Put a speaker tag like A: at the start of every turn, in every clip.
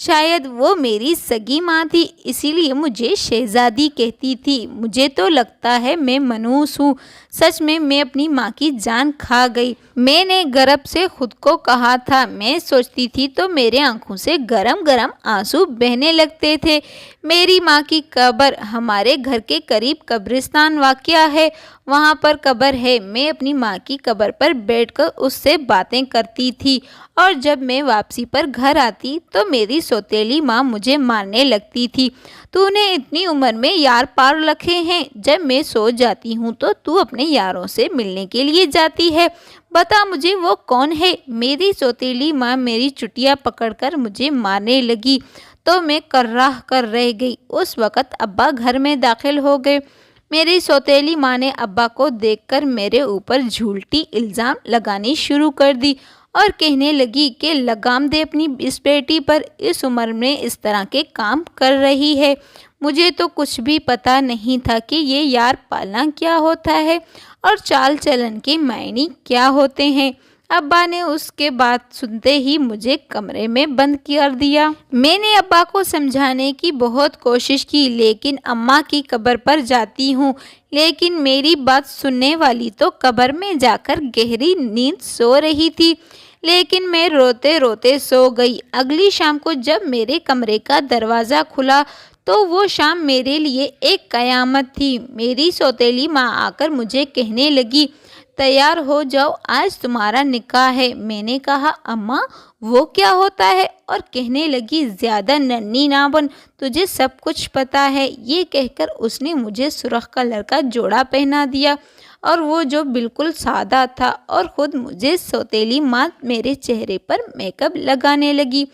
A: شاید وہ میری سگی ماں تھی، اسی لیے مجھے شہزادی کہتی تھی۔ مجھے تو لگتا ہے میں منحوس ہوں، سچ میں اپنی ماں کی جان کھا گئی۔ میں نے گرب سے خود کو کہا تھا۔ میں سوچتی تھی تو میرے آنکھوں سے گرم گرم آنسو بہنے لگتے تھے۔ میری ماں کی قبر ہمارے گھر کے قریب قبرستان واقع ہے، وہاں پر قبر ہے۔ میں اپنی ماں کی قبر پر بیٹھ کر اس سے باتیں کرتی تھی، اور جب میں واپسی پر گھر آتی تو میری سوتیلی ماں مجھے مارنے لگتی تھی۔ تو نے اتنی عمر میں یار پار رکھے ہیں، جب میں سو جاتی ہوں تو اپنے یاروں سے ملنے کے لیے جاتی ہے، بتا مجھے وہ کون ہے؟ میری سوتیلی ماں میری چٹیا پکڑ کر مجھے مارنے لگی تو میں کرراہ کر رہ گئی۔ اس وقت ابا گھر میں داخل ہو گئے۔ میری سوتیلی ماں نے ابا کو دیکھ کر میرے اوپر جھوٹی الزام لگانی شروع کر دی اور کہنے لگی کہ لگام دے اپنی اس بیٹی پر، اس عمر میں اس طرح کے کام کر رہی ہے۔ مجھے تو کچھ بھی پتا نہیں تھا کہ یہ یار پالنا کیا ہوتا ہے اور چال چلن کے معنی کیا ہوتے ہیں۔ ابا نے اس کے بات سنتے ہی مجھے کمرے میں بند کر دیا۔ میں نے ابا کو سمجھانے کی بہت کوشش کی، لیکن اماں کی قبر پر جاتی ہوں، لیکن میری بات سننے والی تو قبر میں جا کر گہری نیند سو رہی تھی، لیکن میں روتے روتے سو گئی۔ اگلی شام کو جب میرے کمرے کا دروازہ کھلا تو وہ شام میرے لیے ایک قیامت تھی۔ میری سوتیلی ماں آ کر مجھے کہنے لگی، تیار ہو جاؤ، آج تمہارا نکاح ہے۔ میں نے کہا، اماں وہ کیا ہوتا ہے؟ اور کہنے لگی، زیادہ ننھی نہ بن، تجھے سب کچھ پتا ہے۔ یہ کہہ کر اس نے مجھے سرخ کلر کا جوڑا پہنا دیا، اور وہ جو بالکل سادہ تھا، اور خود مجھے سوتیلی ماں میرے چہرے پر میک اپ لگانے لگی۔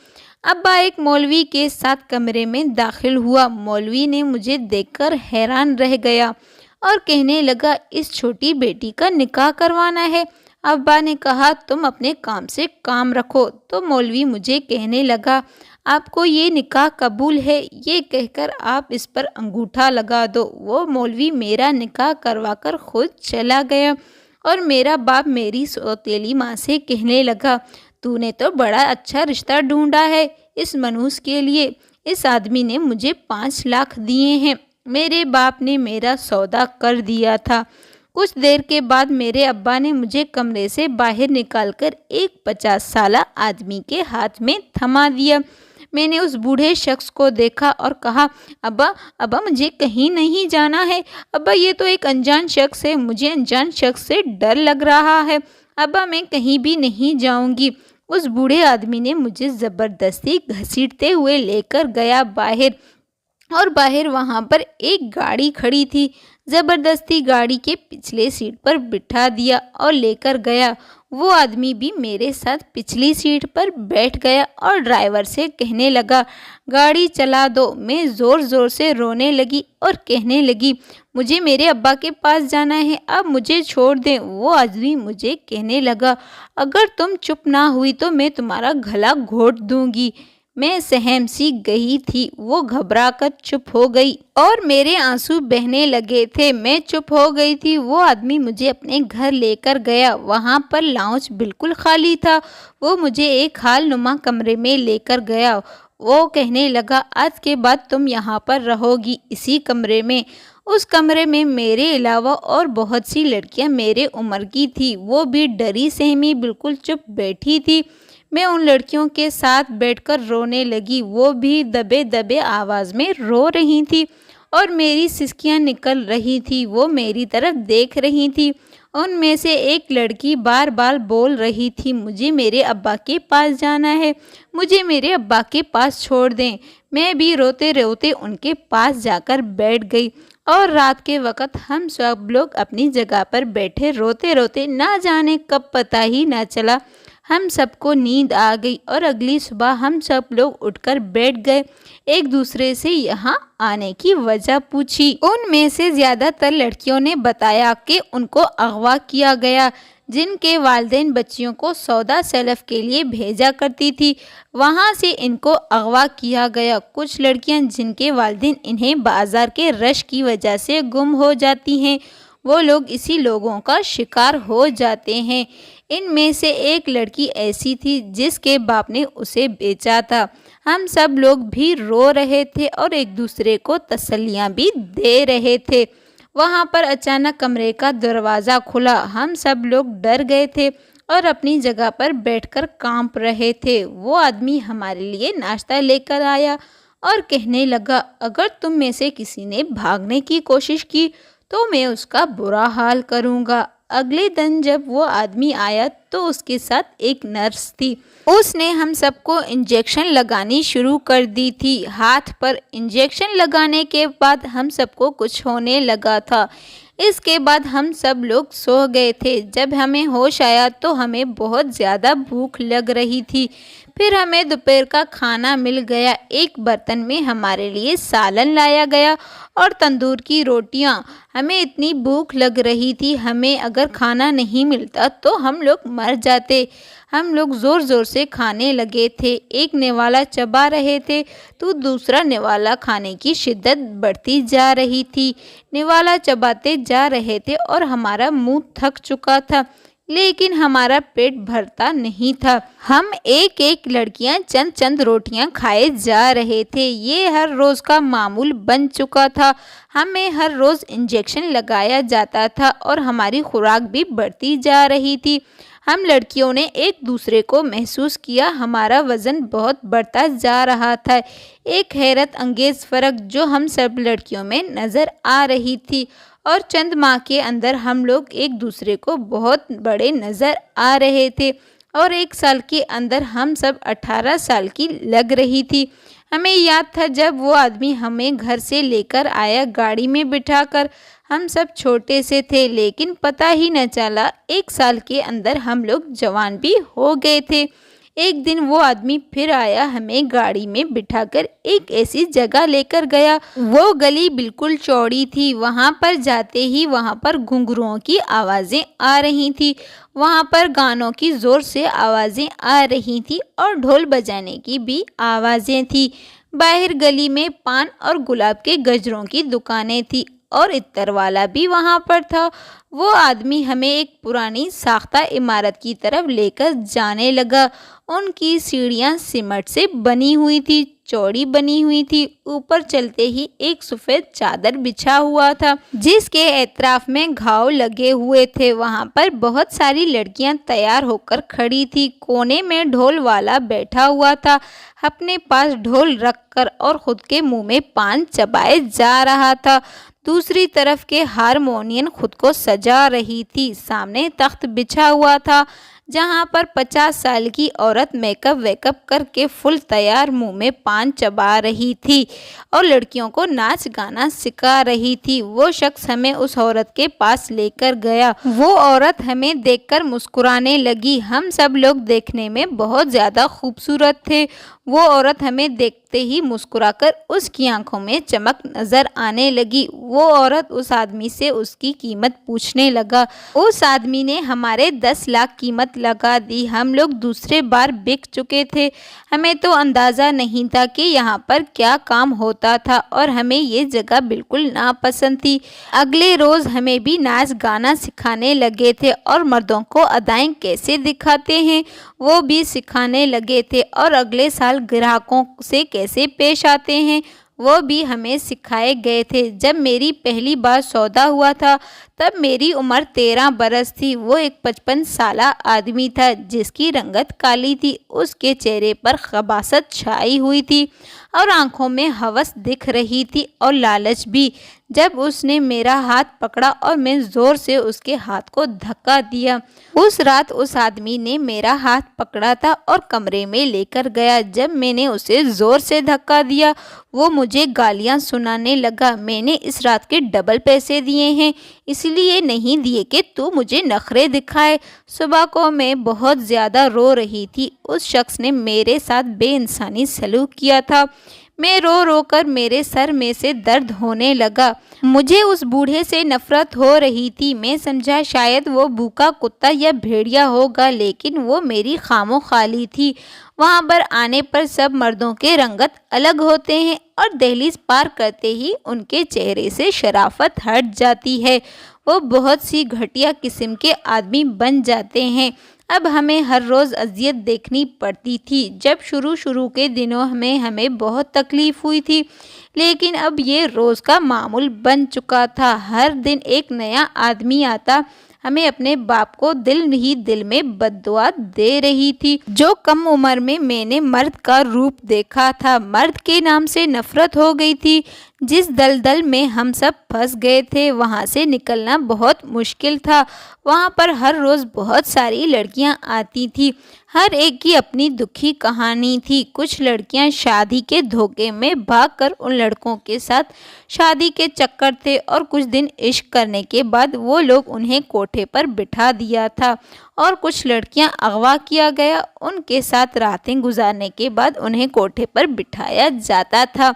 A: ابا ایک مولوی کے ساتھ کمرے میں داخل ہوا۔ مولوی نے مجھے دیکھ کر حیران رہ گیا اور کہنے لگا، اس چھوٹی بیٹی کا نکاح کروانا ہے؟ ابا نے کہا، تم اپنے کام سے کام رکھو۔ تو مولوی مجھے کہنے لگا، آپ کو یہ نکاح قبول ہے؟ یہ کہہ کر آپ اس پر انگوٹھا لگا دو۔ وہ مولوی میرا نکاح کروا کر خود چلا گیا، اور میرا باپ میری سوتیلی ماں سے کہنے لگا، تو نے تو بڑا اچھا رشتہ ڈھونڈا ہے اس منحوس کے لیے۔ اس آدمی نے مجھے 5 لاکھ دیے ہیں۔ میرے باپ نے میرا سودا کر دیا تھا۔ کچھ دیر کے بعد میرے ابا نے مجھے کمرے سے باہر نکال کر ایک 50 سالہ آدمی کے ہاتھ میں تھما دیا۔ میں نے اس بوڑھے شخص کو دیکھا اور کہا، ابا مجھے کہیں نہیں جانا ہے۔ ابا یہ تو ایک انجان شخص ہے، مجھے انجان شخص سے ڈر لگ رہا ہے۔ ابا میں کہیں بھی نہیں جاؤں گی۔ اس بوڑھے آدمی نے مجھے زبردستی گھسیٹتے ہوئے لے کر گیا باہر، اور باہر وہاں پر ایک گاڑی کھڑی تھی۔ زبردستی گاڑی کے پچھلے سیٹ پر بٹھا دیا اور لے کر گیا۔ وہ آدمی بھی میرے ساتھ پچھلی سیٹ پر بیٹھ گیا اور ڈرائیور سے کہنے لگا، گاڑی چلا دو۔ میں زور زور سے رونے لگی اور کہنے لگی، مجھے میرے ابا کے پاس جانا ہے، اب مجھے چھوڑ دیں۔ وہ آدمی مجھے کہنے لگا، اگر تم چپ نہ ہوئی تو میں تمہارا گلا گھونٹ دوں گی۔ میں سہم سی گئی تھی، وہ گھبرا کر چپ ہو گئی اور میرے آنسو بہنے لگے تھے۔ میں چپ ہو گئی تھی۔ وہ آدمی مجھے اپنے گھر لے کر گیا۔ وہاں پر لاؤنج بالکل خالی تھا۔ وہ مجھے ایک ہال نما کمرے میں لے کر گیا۔ وہ کہنے لگا، آج کے بعد تم یہاں پر رہو گی، اسی کمرے میں۔ اس کمرے میں میرے علاوہ اور بہت سی لڑکیاں میرے عمر کی تھی، وہ بھی ڈری سہمی بالکل چپ بیٹھی تھی۔ میں ان لڑکیوں کے ساتھ بیٹھ کر رونے لگی، وہ بھی دبے دبے آواز میں رو رہی تھی اور میری سسکیاں نکل رہی تھی۔ وہ میری طرف دیکھ رہی تھی۔ ان میں سے ایک لڑکی بار بار بول رہی تھی، مجھے میرے ابا کے پاس جانا ہے، مجھے میرے ابا کے پاس چھوڑ دیں۔ میں بھی روتے روتے ان کے پاس جا کر بیٹھ گئی، اور رات کے وقت ہم سب لوگ اپنی جگہ پر بیٹھے روتے روتے نہ جانے کب پتہ ہی نہ چلا ہم سب کو نیند آ گئی، اور اگلی صبح ہم سب لوگ اٹھ کر بیٹھ گئے، ایک دوسرے سے یہاں آنے کی وجہ پوچھی۔ ان میں سے زیادہ تر لڑکیوں نے بتایا کہ ان کو اغوا کیا گیا، جن کے والدین بچیوں کو سودا سلف کے لیے بھیجا کرتی تھی، وہاں سے ان کو اغوا کیا گیا۔ کچھ لڑکیاں جن کے والدین انہیں بازار کے رش کی وجہ سے گم ہو جاتی ہیں، وہ لوگ اسی لوگوں کا شکار ہو جاتے ہیں۔ ان میں سے ایک لڑکی ایسی تھی جس کے باپ نے اسے بیچا تھا۔ ہم سب لوگ بھی رو رہے تھے اور ایک دوسرے کو تسلیاں بھی دے رہے تھے۔ وہاں پر اچانک کمرے کا دروازہ کھلا۔ ہم سب لوگ ڈر گئے تھے اور اپنی جگہ پر بیٹھ کر کانپ رہے تھے۔ وہ آدمی ہمارے لیے ناشتہ لے کر آیا اور کہنے لگا، اگر تم میں سے کسی نے بھاگنے کی کوشش کی تو میں اس کا برا حال کروں گا۔ اگلے دن جب وہ آدمی آیا تو اس کے ساتھ ایک نرس تھی۔ اس نے ہم سب کو انجیکشن لگانی شروع کر دی تھی۔ ہاتھ پر انجیکشن لگانے کے بعد ہم سب کو کچھ ہونے لگا تھا۔ اس کے بعد ہم سب لوگ سو گئے تھے۔ جب ہمیں ہوش آیا تو ہمیں بہت زیادہ بھوک لگ رہی تھی۔ پھر ہمیں دوپہر کا کھانا مل گیا۔ ایک برتن میں ہمارے لیے سالن لایا گیا اور تندور کی روٹیاں۔ ہمیں اتنی بھوک لگ رہی تھی، ہمیں اگر کھانا نہیں ملتا تو ہم لوگ مر جاتے۔ ہم لوگ زور زور سے کھانے لگے تھے۔ ایک نوالا چبا رہے تھے تو دوسرا نوالا کھانے کی شدت بڑھتی جا رہی تھی۔ نوالا چباتے جا رہے تھے اور ہمارا منہ تھک چکا تھا، لیکن ہمارا پیٹ بھرتا نہیں تھا۔ ہم ایک ایک لڑکیاں چند چند روٹیاں کھائے جا رہے تھے۔ یہ ہر روز کا معمول بن چکا تھا۔ ہمیں ہر روز انجیکشن لگایا جاتا تھا اور ہماری خوراک بھی بڑھتی جا رہی تھی۔ ہم لڑکیوں نے ایک دوسرے کو محسوس کیا، ہمارا وزن بہت بڑھتا جا رہا تھا۔ ایک حیرت انگیز فرق جو ہم سب لڑکیوں میں نظر آ رہی تھی، اور چند ماہ کے اندر ہم لوگ ایک دوسرے کو بہت بڑے نظر آ رہے تھے، اور ایک سال کے اندر ہم سب 18 سال کی لگ رہی تھی۔ ہمیں یاد تھا جب وہ آدمی ہمیں گھر سے لے کر آیا گاڑی میں بٹھا کر۔ ہم سب چھوٹے سے تھے، لیکن پتہ ہی نہ چلا ایک سال کے اندر ہم لوگ جوان بھی ہو گئے تھے۔ ایک دن وہ آدمی پھر آیا، ہمیں گاڑی میں بٹھا کر ایک ایسی جگہ لے کر گیا۔ وہ گلی بالکل چوڑی تھی۔ وہاں پر جاتے ہی وہاں پر گھنگروؤں کی آوازیں آ رہی تھی، وہاں پر گانوں کی زور سے آوازیں آ رہی تھی اور ڈھول بجانے کی بھی آوازیں تھی۔ باہر گلی میں پان اور گلاب کے گجروں کی دکانیں تھی اور عطر والا بھی وہاں پر تھا۔ وہ آدمی ہمیں ایک پرانی ساختہ عمارت کی طرف لے کر جانے لگا۔ ان کی سیڑھیاں سیمنٹ سے بنی ہوئی تھی، چوڑی بنی ہوئی تھی۔ اوپر چلتے ہی ایک سفید چادر بچھا ہوا تھا جس کے اطراف میں گھاؤ لگے ہوئے تھے۔ وہاں پر بہت ساری لڑکیاں تیار ہو کر کھڑی تھی۔ کونے میں ڈھول والا بیٹھا ہوا تھا، اپنے پاس ڈھول رکھ کر اور خود کے منہ میں پان چبائے جا رہا تھا۔ دوسری طرف کے ہارمونین خود کو سجا رہی تھی۔ سامنے تخت بچھا ہوا تھا جہاں پر 50 سال کی عورت میک اپ ویک اپ کر کے فل تیار منہ میں پان چبا رہی تھی اور لڑکیوں کو ناچ گانا سکھا رہی تھی۔ وہ شخص ہمیں اس عورت کے پاس لے کر گیا۔ وہ عورت ہمیں دیکھ کر مسکرانے لگی۔ ہم سب لوگ دیکھنے میں بہت زیادہ خوبصورت تھے۔ وہ عورت ہمیں دیکھتے ہی مسکرا کر اس کی آنکھوں میں چمک نظر آنے لگی۔ وہ عورت اس آدمی سے اس کی قیمت پوچھنے لگا۔ اس آدمی نے ہمارے 10 لاکھ قیمت لگا دی۔ ہم لوگ دوسرے بار بک چکے تھے۔ ہمیں تو اندازہ نہیں تھا کہ یہاں پر کیا کام ہوتا تھا اور ہمیں یہ جگہ بالکل ناپسند تھی۔ اگلے روز ہمیں بھی ناچ گانا سکھانے لگے تھے اور مردوں کو ادائیں کیسے دکھاتے ہیں وہ بھی سکھانے لگے تھے، اور اگلے سال گراہکوں سے کیسے پیش آتے ہیں وہ بھی ہمیں سکھائے گئے تھے۔ جب میری پہلی بار سودا ہوا تھا تب میری عمر 13 برس تھی۔ وہ ایک 55 سالہ آدمی تھا جس کی رنگت کالی تھی۔ اس کے چہرے پر خباثت چھائی ہوئی تھی اور آنکھوں میں ہوس دکھ رہی تھی اور لالچ بھی۔ جب اس نے میرا ہاتھ پکڑا اور میں زور سے اس کے ہاتھ کو دھکا دیا۔ اس رات اس آدمی نے میرا ہاتھ پکڑا تھا اور کمرے میں لے کر گیا۔ جب میں نے اسے زور سے دھکا دیا وہ مجھے گالیاں سنانے لگا۔ میں نے اس رات کے ڈبل پیسے دیے ہیں، اس لیے نہیں دیے کہ تو مجھے نخرے دکھائے۔ صبح کو میں بہت زیادہ رو رہی تھی۔ اس شخص نے میرے ساتھ بے انسانی سلوک کیا تھا۔ میں رو رو کر میرے سر میں سے درد ہونے لگا۔ مجھے اس بوڑھے سے نفرت ہو رہی تھی۔ میں سمجھا شاید وہ بھوکا کتا یا بھیڑیا ہوگا، لیکن وہ میری خام خالی تھی۔ وہاں پر آنے پر سب مردوں کے رنگت الگ ہوتے ہیں اور دہلیز پار کرتے ہی ان کے چہرے سے شرافت ہٹ جاتی ہے۔ وہ بہت سی گھٹیا قسم کے آدمی بن جاتے ہیں۔ اب ہمیں ہر روز اذیت دیکھنی پڑتی تھی۔ جب شروع کے دنوں میں ہمیں بہت تکلیف ہوئی تھی، لیکن اب یہ روز کا معمول بن چکا تھا۔ ہر دن ایک نیا آدمی آتا، ہمیں اپنے باپ کو دل ہی دل میں بد دعا دے رہی تھی۔ جو کم عمر میں نے مرد کا روپ دیکھا تھا، مرد کے نام سے نفرت ہو گئی تھی۔ جس دلدل میں ہم سب پھنس گئے تھے، وہاں سے نکلنا بہت مشکل تھا۔ وہاں پر ہر روز بہت ساری لڑکیاں آتی تھی، ہر ایک کی اپنی دکھی کہانی تھی۔ کچھ لڑکیاں شادی کے دھوکے میں بھاگ کر ان لڑکوں کے ساتھ شادی کے چکر تھے، اور کچھ دن عشق کرنے کے بعد وہ لوگ انہیں کوٹھے پر بٹھا دیا تھا، اور کچھ لڑکیاں اغوا کیا گیا، ان کے ساتھ راتیں گزارنے کے بعد انہیں کوٹھے پر بٹھایا جاتا تھا۔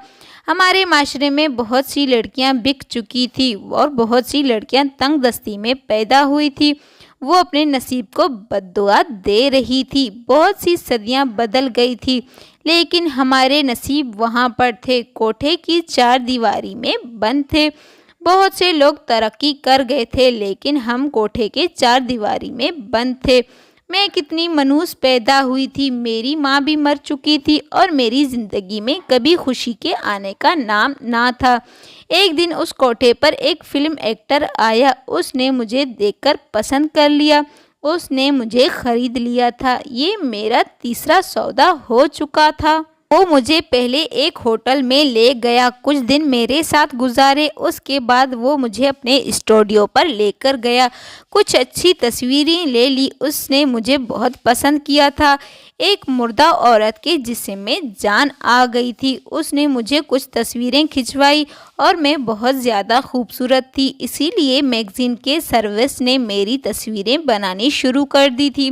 A: ہمارے معاشرے میں بہت سی لڑکیاں بک چکی تھی، اور بہت سی لڑکیاں تنگ دستی میں پیدا ہوئی تھی۔ وہ اپنے نصیب کو بد دعا دے رہی تھی۔ بہت سی صدیاں بدل گئی تھی، لیکن ہمارے نصیب وہاں پر تھے، کوٹھے کی چار دیواری میں بند تھے۔ بہت سے لوگ ترقی کر گئے تھے، لیکن ہم کوٹھے کے چار دیواری میں بند تھے۔ میں کتنی منحوس پیدا ہوئی تھی، میری ماں بھی مر چکی تھی، اور میری زندگی میں کبھی خوشی کے آنے کا نام نہ تھا۔ ایک دن اس کوٹھے پر ایک فلم ایکٹر آیا، اس نے مجھے دیکھ کر پسند کر لیا، اس نے مجھے خرید لیا تھا۔ یہ میرا تیسرا سودا ہو چکا تھا۔ وہ مجھے پہلے ایک ہوٹل میں لے گیا، کچھ دن میرے ساتھ گزارے، اس کے بعد وہ مجھے اپنے اسٹوڈیو پر لے کر گیا، کچھ اچھی تصویریں لے لی۔ اس نے مجھے بہت پسند کیا تھا، ایک مردہ عورت کے جسم میں جان آ گئی تھی۔ اس نے مجھے کچھ تصویریں کھنچوائی، اور میں بہت زیادہ خوبصورت تھی، اسی لیے میگزین کے سروس نے میری تصویریں بنانی شروع کر دی تھی۔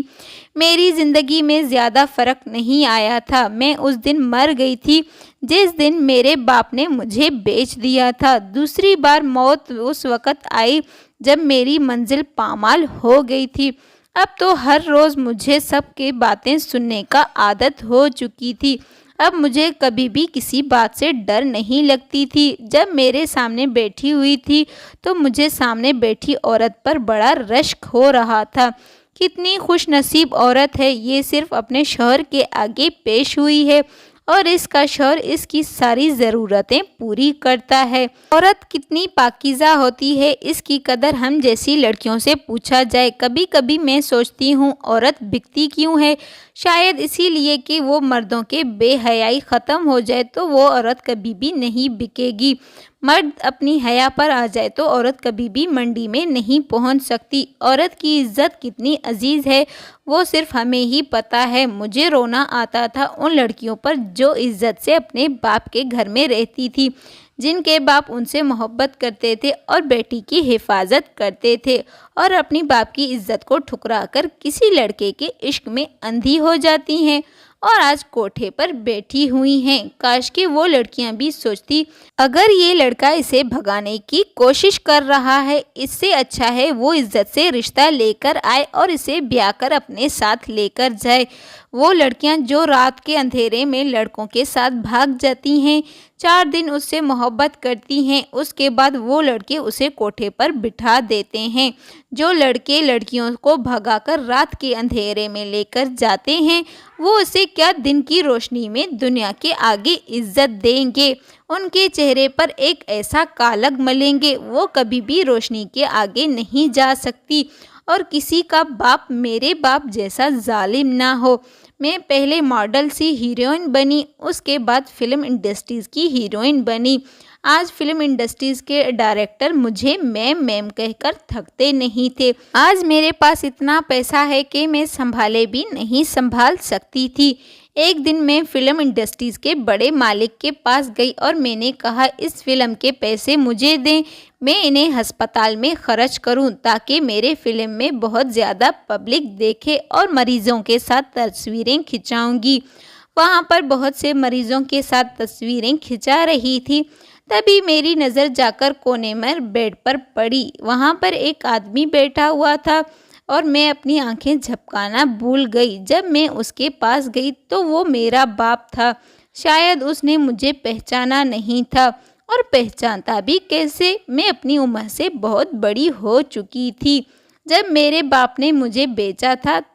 A: میری زندگی میں زیادہ فرق نہیں آیا تھا۔ میں اس دن مر گئی تھی جس دن میرے باپ نے مجھے بیچ دیا تھا۔ دوسری بار موت اس وقت آئی جب میری منزل پامال ہو گئی تھی۔ اب تو ہر روز مجھے سب کی باتیں سننے کا عادت ہو چکی تھی۔ اب مجھے کبھی بھی کسی بات سے ڈر نہیں لگتی تھی۔ جب میرے سامنے بیٹھی ہوئی تھی تو مجھے سامنے بیٹھی عورت پر بڑا رشک ہو رہا تھا۔ کتنی خوش نصیب عورت ہے، یہ صرف اپنے شوہر کے آگے پیش ہوئی ہے، اور اس کا شوہر اس کی ساری ضرورتیں پوری کرتا ہے۔ عورت کتنی پاکیزہ ہوتی ہے، اس کی قدر ہم جیسی لڑکیوں سے پوچھا جائے۔ کبھی کبھی میں سوچتی ہوں، عورت بکتی کیوں ہے؟ شاید اسی لیے کہ وہ مردوں کے بے حیائی ختم ہو جائے تو وہ عورت کبھی بھی نہیں بکے گی۔ مرد اپنی حیا پر آ جائے تو عورت کبھی بھی منڈی میں نہیں پہنچ سکتی۔ عورت کی عزت کتنی عزیز ہے، وہ صرف ہمیں ہی پتہ ہے۔ مجھے رونا آتا تھا ان لڑکیوں پر جو عزت سے اپنے باپ کے گھر میں رہتی تھی، جن کے باپ ان سے محبت کرتے تھے اور بیٹی کی حفاظت کرتے تھے، اور اپنی باپ کی عزت کو ٹھکرا کر کسی لڑکے کے عشق میں اندھی ہو جاتی ہیں، اور آج کوٹھے پر بیٹھی ہوئی ہیں۔ کاش کہ وہ لڑکیاں بھی سوچتی، اگر یہ لڑکا اسے بھگانے کی کوشش کر رہا ہے، اس سے اچھا ہے وہ عزت سے رشتہ لے کر آئے اور اسے بیاہ کر اپنے ساتھ لے کر جائے۔ وہ لڑکیاں جو رات کے اندھیرے میں لڑکوں کے ساتھ بھاگ جاتی ہیں، 4 دن اس سے محبت کرتی ہیں، اس کے بعد وہ لڑکے اسے کوٹھے پر بٹھا دیتے ہیں۔ جو لڑکے لڑکیوں کو بھگا کر رات کے اندھیرے میں لے کر جاتے ہیں، وہ اسے کیا دن کی روشنی میں دنیا کے آگے عزت دیں گے؟ ان کے چہرے پر ایک ایسا کالگ ملیں گے، وہ کبھی بھی روشنی کے آگے نہیں جا سکتی۔ اور کسی کا باپ میرے باپ جیسا ظالم نہ ہو۔ میں پہلے ماڈل سی ہیروئن بنی، اس کے بعد فلم انڈسٹریز کی ہیروئن بنی۔ آج فلم انڈسٹریز کے ڈائریکٹر مجھے میم کہہ کر تھکتے نہیں تھے۔ آج میرے پاس اتنا پیسہ ہے کہ میں سنبھالے بھی نہیں سنبھال سکتی تھی۔ ایک دن میں فلم انڈسٹریز کے بڑے مالک کے پاس گئی اور میں نے کہا، اس فلم کے پیسے مجھے دیں، میں انہیں ہسپتال میں خرچ کروں تاکہ میرے فلم میں بہت زیادہ پبلک دیکھے، اور مریضوں کے ساتھ تصویریں کھنچاؤں گی۔ وہاں پر بہت سے مریضوں کے ساتھ تصویریں کھنچا رہی تھی، تبھی میری نظر جا کر کونے میں بیڈ پر پڑی۔ وہاں پر ایک آدمی بیٹھا ہوا تھا، اور میں اپنی آنکھیں جھپکانا بھول گئی۔ جب میں اس کے پاس گئی تو وہ میرا باپ تھا۔ شاید اس نے مجھے پہچانا نہیں تھا، اور پہچانتا بھی کیسے؟ میں اپنی عمر سے بہت بڑی ہو چکی تھی۔ جب میرے باپ نے مجھے بیچا تھا